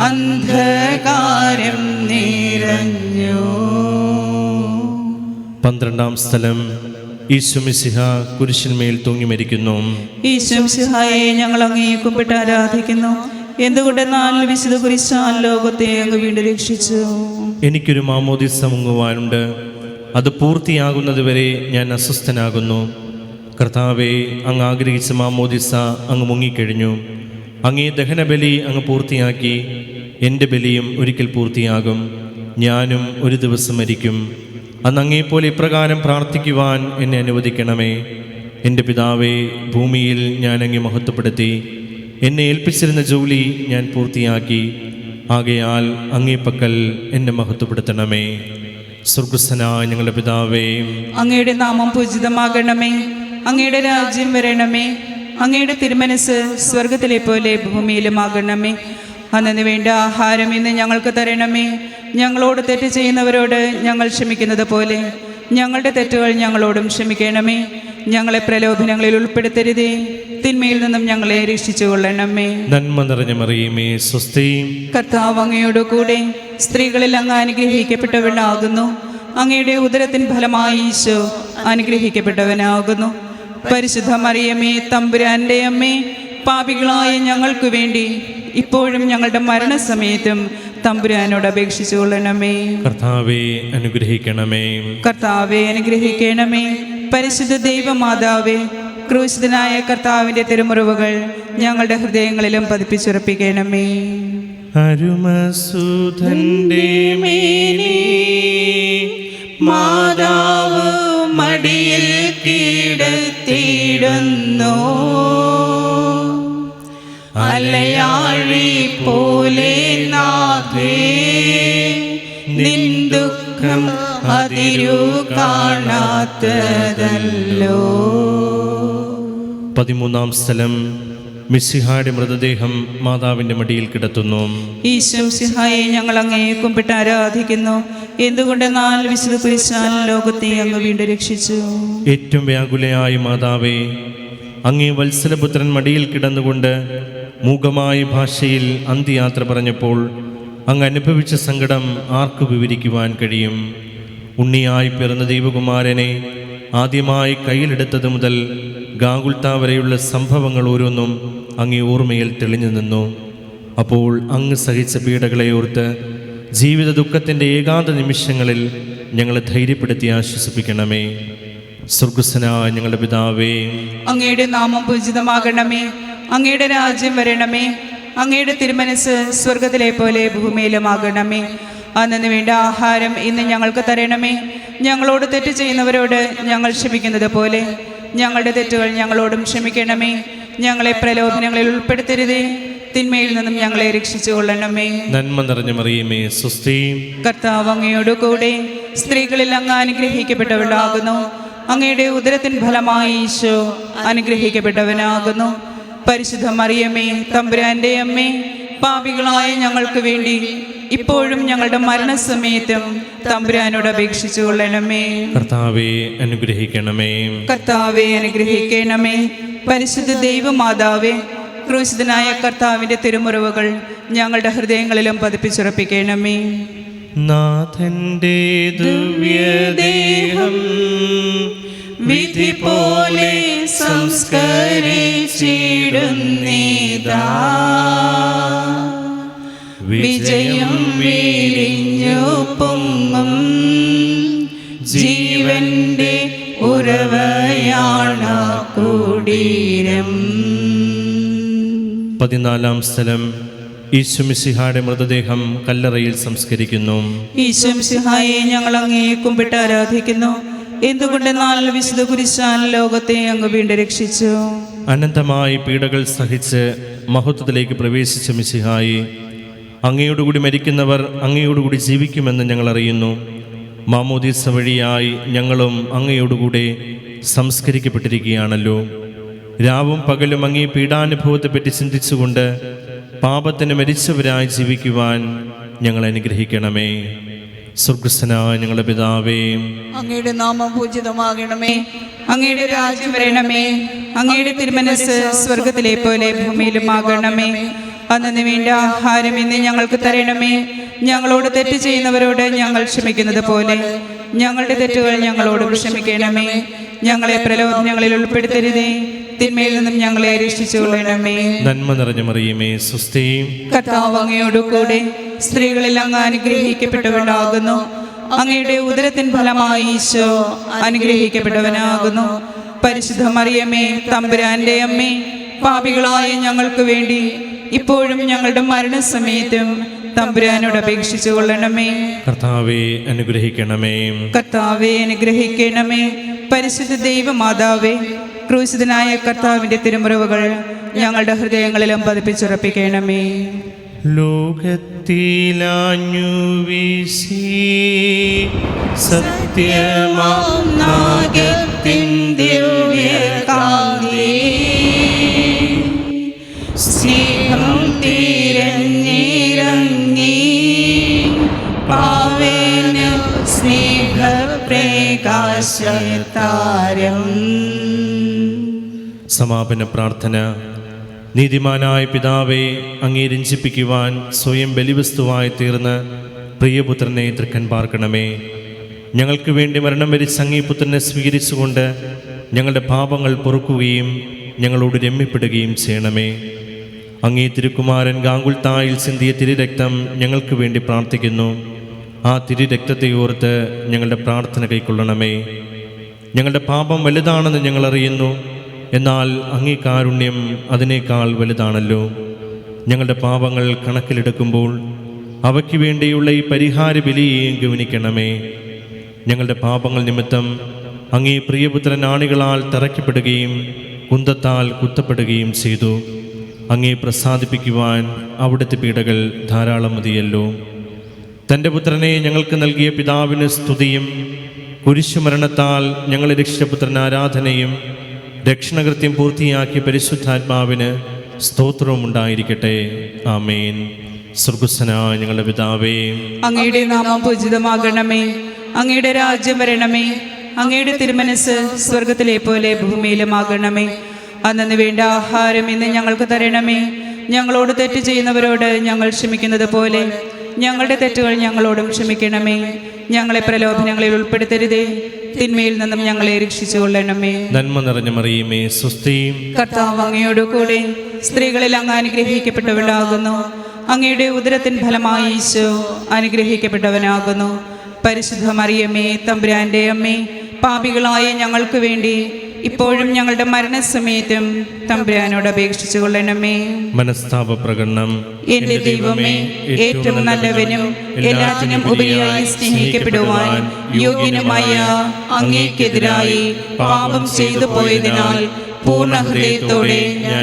അന്ധകാരം നിറഞ്ഞു. 12-ാം സ്ഥലം. ഈശോ മിശിഹ കുരിശിന്മേൽ തൂങ്ങി മരിക്കുന്നു. ഈശോ മിശിഹായെ ഞങ്ങൾ അങ്ങേ കുമ്പിട്ട് ആരാധിക്കുന്നു. എന്തുകൊണ്ടെന്നാൽ വിശുദ്ധ കുരിശാൽ ലോകത്തെ അങ്ങ് വീണ്ടും രക്ഷിച്ചു. എനിക്കൊരു മാമോദിസ മുങ്ങുവാനുണ്ട്. അത് പൂർത്തിയാകുന്നതുവരെ ഞാൻ അസ്വസ്ഥനാകുന്നു. കർത്താവെ, അങ്ങ് ആഗ്രഹിച്ച മാമോദിസ അങ്ങ് മുങ്ങിക്കഴിഞ്ഞു. അങ്ങേ ദഹനബലി അങ്ങ് പൂർത്തിയാക്കി. എൻ്റെ ബലിയും ഒരിക്കൽ പൂർത്തിയാകും. ഞാനും ഒരു ദിവസം മരിക്കും. അന്ന് അങ്ങേപ്പോലെ ഇപ്രകാരം പ്രാർത്ഥിക്കുവാൻ എന്നെ അനുവദിക്കണമേ. എൻ്റെ പിതാവേ, ഭൂമിയിൽ ഞാൻ അങ്ങേ മഹത്വപ്പെടുത്തി. എന്നെ ഏൽപ്പിച്ചിരുന്ന ജോലി ഞാൻ പൂർത്തിയാക്കി. ആകയാൽ അങ്ങേ പക്കൽ എന്നെ മഹത്വപ്പെടുത്തണമേ. സ്വർഗസ്ഥനായ ഞങ്ങളുടെ പിതാവേ, അങ്ങയുടെ നാമം പൂജിതമാകണമേ. അങ്ങയുടെ രാജ്യം വരണമേ. അങ്ങയുടെ തിരുമനസ് സ്വർഗത്തിലെ പോലെ ഭൂമിയിലുമാകണമേ. അന്നു വേണ്ട ആഹാരം ഇന്ന് ഞങ്ങൾക്ക് തരണമേ. ഞങ്ങളോട് തെറ്റ് ചെയ്യുന്നവരോട് ഞങ്ങൾ ക്ഷമിക്കുന്നത് പോലെ ഞങ്ങളുടെ തെറ്റുകൾ ഞങ്ങളോടും ക്ഷമിക്കണമേ. ഞങ്ങളെ പ്രലോഭനങ്ങളിൽ ഉൾപ്പെടുത്തരുതേ, തിന്മയിൽ നിന്നും ഞങ്ങളെ രക്ഷിച്ചു കൊള്ളണമേ. നന്മ നിറഞ്ഞ മറിയമേ, സ്വസ്തി. കർത്താവ് അങ്ങയോട് കൂടെ സ്ത്രീകളിൽ അങ്ങ് അനുഗ്രഹിക്കപ്പെട്ടവളാകുന്നു. അങ്ങയുടെ ഉദരത്തിൻ ഫലമായി ഈശോ അനുഗ്രഹിക്കപ്പെട്ടവനാകുന്നു. പരിശുദ്ധ മറിയമേ, തമ്പുരാന്റെ അമ്മേ, പാപികളായ ഞങ്ങൾക്ക് വേണ്ടി ഇപ്പോഴും ഞങ്ങളുടെ മരണസമയത്തും തമ്പുരാനോട് അപേക്ഷിച്ചു കൊള്ളണമേ. കർത്താവെ അനുഗ്രഹിക്കണമേ. കർത്താവെ അനുഗ്രഹിക്കണമേ. പരിശുദ്ധ ദൈവമാതാവേ, ക്രൂശിതനായ കർത്താവിൻ്റെ തിരുമുറിവുകൾ ഞങ്ങളുടെ ഹൃദയങ്ങളിലും പതിപ്പിച്ചുറപ്പിക്കണമേ. അരുമസുധന്റെ മേനി മാതാവ് മടിയിൽ കിടത്തിയിടുന്നു, അലയാഴി പോലെ നാഥേ നിൻ ദുഃഖം അതിരു കാണാത്തതല്ലോ. 13-ാം സ്ഥലം മിശിഹായുടെ മൃതദേഹം മാതാവിന്റെ മടിയിൽ കിടത്തുന്നു. ഈശോമിശിഹായെ ഞങ്ങൾ അങ്ങയെ കുമ്പിട്ട് ആരാധിക്കുന്നു. എന്തുകൊണ്ടെന്നാൽ വിശുദ്ധ കുരിശാൽ ലോകത്തെ അങ്ങ് വീണ്ടും രക്ഷിച്ചു. ഏറ്റവും വ്യാകുലയായ മാതാവേ, അങ്ങേ വത്സലപുത്രൻ മടിയിൽ കിടന്നുകൊണ്ട് മൂകമായ ഭാഷയിൽ അന്ത്യയാത്ര പറഞ്ഞപ്പോൾ അങ്ങ് അനുഭവിച്ച സങ്കടം ആർക്കു വിവരിക്കുവാൻ കഴിയും? ഉണ്ണിയായി പിറന്ന ദൈവകുമാരനെ ആദ്യമായി കയ്യിലെടുത്തത് മുതൽ ഗാഗുൽത്താ വരെയുള്ള സംഭവങ്ങൾ ഓരോന്നും അങ്ങേ ഓർമ്മയിൽ തെളിഞ്ഞു നിന്നു. അപ്പോൾ അങ്ങ് സഹിച്ച പീഡകളെ ഓർത്ത് ജീവിത ദുഃഖത്തിൻ്റെ ഏകാന്ത നിമിഷങ്ങളിൽ ഞങ്ങളെ ധൈര്യപ്പെടുത്തി ആശ്വസിപ്പിക്കണമേ. സ്വർഗസ്വനായ ഞങ്ങളുടെ പിതാവേ, അങ്ങയുടെ നാമം പൂജിതമാകണമേ. അങ്ങയുടെ രാജ്യം വരണമേ. അങ്ങയുടെ തിരുമനസ് സ്വർഗത്തിലെ പോലെ ഭൂമിയിലുമാകണമേ. അന്നു വേണ്ട ആഹാരം ഇന്ന് ഞങ്ങൾക്ക് തരണമേ. ഞങ്ങളോട് തെറ്റ് ചെയ്യുന്നവരോട് ഞങ്ങൾ ക്ഷമിക്കുന്നത് പോലെ ഞങ്ങളുടെ തെറ്റുകൾ ഞങ്ങളോടും ക്ഷമിക്കണമേ. ഞങ്ങളെ പ്രലോഭനങ്ങളിൽ ഉൾപ്പെടുത്തരുതേ, തിന്മയിൽ നിന്നും ഞങ്ങളെ രക്ഷിച്ചു കൊള്ളണമേ. നന്മ നിറഞ്ഞ മറിയമേ, സ്വസ്തി. കർത്താവ് അങ്ങയോട് കൂടെ സ്ത്രീകളിൽ അങ്ങ് അനുഗ്രഹിക്കപ്പെട്ടവളാകുന്നു. അങ്ങയുടെ ഉദരത്തിൻ ഫലമായി ഈശോ അനുഗ്രഹിക്കപ്പെട്ടവനാകുന്നു. പരിശുദ്ധ മറിയമേ, തമ്പുരാന്റെ അമ്മേ, പാപികളായ ഞങ്ങൾക്ക് വേണ്ടി ഇപ്പോഴും ഞങ്ങളുടെ മരണസമയത്തും തമ്പുരാനോട് അപേക്ഷിച്ചു കൊള്ളണമേ. കർത്താവെ അനുഗ്രഹിക്കണമേ. കർത്താവെ അനുഗ്രഹിക്കണമേ. പരിശുദ്ധ ദൈവമാതാവേ, ക്രൂശിതനായ കർത്താവിന്റെ തിരുമുറിവുകൾ ഞങ്ങളുടെ ഹൃദയങ്ങളിലും പതിപ്പിച്ചുറപ്പിക്കണമേ. നാഥന്റെ ദിവ്യദേഹം വിധി പോലെ സംസ്കരിച്ചിടുന്നീതാ, വിജയം വിരിഞ്ഞു പൊങ്ങും ജീവന്റെ ഉറവയാണ കുടീരം. 14-ാം സ്ഥലം ഈശോമിശിഹായുടെ മൃതദേഹം കല്ലറയിൽ സംസ്കരിക്കുന്നു. ഈശോമിശിഹായെ ഞങ്ങൾ അങ്ങയെ കുമ്പിട്ട് ആരാധിക്കുന്നു. എന്തുകൊണ്ടെന്നാൽ വിശുദ്ധ കുരിശാൽ ലോകത്തെ അങ്ങ് വീണ്ടും രക്ഷിച്ചു. അനന്തമായി പീഡകൾ സഹിച്ച് മഹത്വത്തിലേക്ക് പ്രവേശിച്ച മിശിഹായെ, അങ്ങയോടുകൂടി മരിക്കുന്നവർ അങ്ങയോടുകൂടി ജീവിക്കുമെന്ന് ഞങ്ങൾ അറിയുന്നു. മാമോദീസ വഴിയായി ഞങ്ങളും അങ്ങയോടുകൂടെ സംസ്കരിക്കപ്പെട്ടിരിക്കുകയാണല്ലോ. രാവും പകലും അങ്ങേ പീഡാനുഭവത്തെപ്പറ്റി ചിന്തിച്ചുകൊണ്ട് പാപത്തിന് മരിച്ചവരായി ജീവിക്കുവാൻ ഞങ്ങൾ അനുഗ്രഹിക്കണമേ. സ്വർഗസ്ഥനായ ഞങ്ങളുടെ പിതാവേ, അങ്ങയുടെ നാമം പൂജിതമാകണമേ. അങ്ങയുടെ രാജ്യം വരണമേ. അങ്ങയുടെ തിരുമനസ് സ്വർഗത്തിലെ പോലെ ഭൂമിയിലുമാകണമേ. അന്നു വേണ്ട ആഹാരം ഇന്ന് ഞങ്ങൾക്ക് തരണമേ. ഞങ്ങളോട് തെറ്റ് ചെയ്യുന്നവരോട് ഞങ്ങൾ ക്ഷമിക്കുന്നത് പോലെ ഞങ്ങളുടെ തെറ്റുകൾ ഞങ്ങളോടും ക്ഷമിക്കണമേ. ഞങ്ങളെ പ്രലോഭനങ്ങളിൽ ഉൾപ്പെടുത്തരുതേ, തിന്മയിൽ നിന്നും ഞങ്ങളെ രക്ഷിച്ചുകൊള്ളണമേ. നന്മ നിറഞ്ഞ മറിയമേ, സ്വസ്തി. കർത്താവ് അങ്ങയോട് കൂടെ സ്ത്രീകളിൽ അങ്ങ് അനുഗ്രഹിക്കപ്പെട്ടവനാകുന്നു. അങ്ങയുടെ ഉദരത്തിൻ ഫലമായി ഈശോ അനുഗ്രഹിക്കപ്പെട്ടവനാകുന്നു. പരിശുദ്ധ മറിയമേ, തമ്പുരാന്റെ അമ്മേ, പാപികളായ ഞങ്ങൾക്ക് വേണ്ടി ഇപ്പോഴും ഞങ്ങളുടെ മരണസമയത്തും തമ്പുരാനോട് അപേക്ഷിച്ചു കൊള്ളണമേ. കർത്താവെ അനുഗ്രഹിക്കണമേ. കർത്താവെ അനുഗ്രഹിക്കണമേ. പരിശുദ്ധ ദൈവമാതാവേ, ക്രൂശിതനായ കർത്താവിന്റെ തിരുമുറിവുകൾ ഞങ്ങളുടെ ഹൃദയങ്ങളിലും പതിപ്പിച്ചുറപ്പിക്കണമേ. ലോകത്തിലാഞ്ഞു വീശി സത്യമാം നാഗത്തിൻ ദിവ്യകാന്തി, സ്നേഹം തിരഞ്ഞിറങ്ങി പാവന സ്നേഹപ്രകാശതാരം. സമാപന പ്രാർത്ഥന. നീതിമാനായ പിതാവെ, അങ്ങേ രഞ്ജിപ്പിക്കുവാൻ സ്വയം ബലിവസ്തുവായി തീർന്ന് പ്രിയപുത്രനെ തൃക്കൻ പാർക്കണമേ. ഞങ്ങൾക്ക് വേണ്ടി മരണം വരിച്ച അങ്ങേ പുത്രനെ സ്വീകരിച്ചുകൊണ്ട് ഞങ്ങളുടെ പാപങ്ങൾ പൊറുക്കുകയും ഞങ്ങളോട് രമ്യപ്പെടുകയും ചെയ്യണമേ. അങ്ങേ തിരുക്കുമാരൻ ഗാഗുൽത്തായിൽ ചിന്തിയ തിരുരക്തം ഞങ്ങൾക്ക് വേണ്ടി പ്രാർത്ഥിക്കുന്നു. ആ തിരുരക്തത്തെ ഓർത്ത് ഞങ്ങളുടെ പ്രാർത്ഥന കൈക്കൊള്ളണമേ. ഞങ്ങളുടെ പാപം വലുതാണെന്ന് ഞങ്ങൾ അറിയുന്നു. എന്നാൽ അങ്ങേ കാരുണ്യം അതിനേക്കാൾ വലുതാണല്ലോ. ഞങ്ങളുടെ പാപങ്ങൾ കണക്കിലെടുക്കുമ്പോൾ അവയ്ക്ക് വേണ്ടിയുള്ള ഈ പരിഹാര ബലിയെയും ഗവനിക്കണമേ. ഞങ്ങളുടെ പാപങ്ങൾ നിമിത്തം അങ്ങേ പ്രിയപുത്രൻ ആണികളാൽ തറയ്ക്കപ്പെടുകയും കുന്തത്താൽ കുത്തപ്പെടുകയും ചെയ്തു. അങ്ങേ പ്രസാദിപ്പിക്കുവാൻ അവിടുത്തെ പീഡകൾ ധാരാളം മതിയല്ലോ. തൻ്റെ പുത്രനെ ഞങ്ങൾക്ക് നൽകിയ പിതാവിന് സ്തുതിയും കുരിശുമരണത്താൽ ഞങ്ങളെ രക്ഷിച്ച പുത്രൻ ആരാധനയും രക്ഷണകൃത്യം പൂർത്തിയാക്കിയ പരിശുദ്ധാത്മാവിന് സ്തോത്രവും ഉണ്ടായിരിക്കട്ടെ. ആമേൻ. സ്വർഗസ്വനായ ഞങ്ങളുടെ പിതാവേ, അങ്ങയുടെ നാമം പൂജിതമാകണമേ. അങ്ങയുടെ രാജ്യം വരണമേ. അങ്ങയുടെ തിരുമനസ് സ്വർഗത്തിലെ പോലെ ഭൂമിയിലുമാകണമേ. അന്നു വേണ്ട ആഹാരം ഇന്ന് ഞങ്ങൾക്ക് തരണമേ. ഞങ്ങളോട് തെറ്റ് ചെയ്യുന്നവരോട് ഞങ്ങൾ ക്ഷമിക്കുന്നത് പോലെ ഞങ്ങളുടെ തെറ്റുകൾ ഞങ്ങളോടും ക്ഷമിക്കണമേ. ഞങ്ങളെ പ്രലോഭനങ്ങളിൽ ഉൾപ്പെടുത്തരുതേ, തിന്മയിൽ നിന്നും ഞങ്ങളെ രക്ഷിച്ചു കൊള്ളണമേ. നന്മ നിറഞ്ഞ മറിയമേ, സ്വസ്തി. കർത്താവ് അങ്ങയോട് കൂടെ സ്ത്രീകളിൽ അങ്ങ് അനുഗ്രഹിക്കപ്പെട്ടവളാകുന്നു. അങ്ങയുടെ ഉദരത്തിൻ ഫലമായി ഈശോ അനുഗ്രഹിക്കപ്പെട്ടവനാകുന്നു. പരിശുദ്ധ മറിയമേ, തമ്പുരാന്റെ അമ്മേ, പാപികളായ ഞങ്ങൾക്ക് വേണ്ടി ഇപ്പോഴും ഞങ്ങളുടെ മരണസമയത്തും തമ്പുരാനോട് അപേക്ഷിച്ചു കൊള്ളണമേ. മനസ്താപ പ്രകടനം. എന്റെ ദൈവമേ, ഏറ്റവും നല്ലവനും എല്ലാത്തിനും ഉപരിയായി സ്നേഹിക്കപ്പെടുവാൻ യോഗ്യനുമായ അങ്ങേക്കെതിരായി പാപം ചെയ്തു പോയതിനാൽ പൂർണ്ണ ഹൃദയത്തോടെ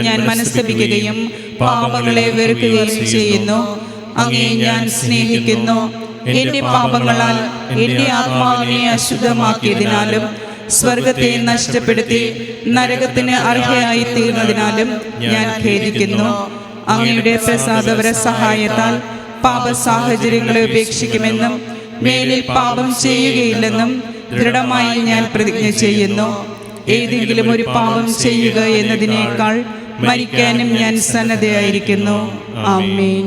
ഞാൻ മനസ്തപിക്കുകയും പാപങ്ങളെ വെറുക്കുകയും ചെയ്യുന്നു. അങ്ങേ ഞാൻ സ്നേഹിക്കുന്നു. എന്റെ പാപങ്ങളാൽ എന്റെ ആത്മാവിനെ അശുദ്ധമാക്കിയതിനാലും സ്വർഗത്തെ നഷ്ടപ്പെടുത്തി നരകത്തിന് അർഹയായി തീർന്നതിനാലും ഞാൻ ഖേദിക്കുന്നു. അങ്ങയുടെ പ്രസാദപര സഹായത്താൽ പാപ സാഹചര്യങ്ങളെ ഉപേക്ഷിക്കുമെന്നും മേലിൽ പാപം ചെയ്യുകയില്ലെന്നും ദൃഢമായി ഞാൻ പ്രതിജ്ഞ ചെയ്യുന്നു. ഏതെങ്കിലും ഒരു പാപം ചെയ്യുക എന്നതിനേക്കാൾ മരിക്കാനും ഞാൻ സന്നദ്ധയായിരിക്കുന്നു. ആമേൻ.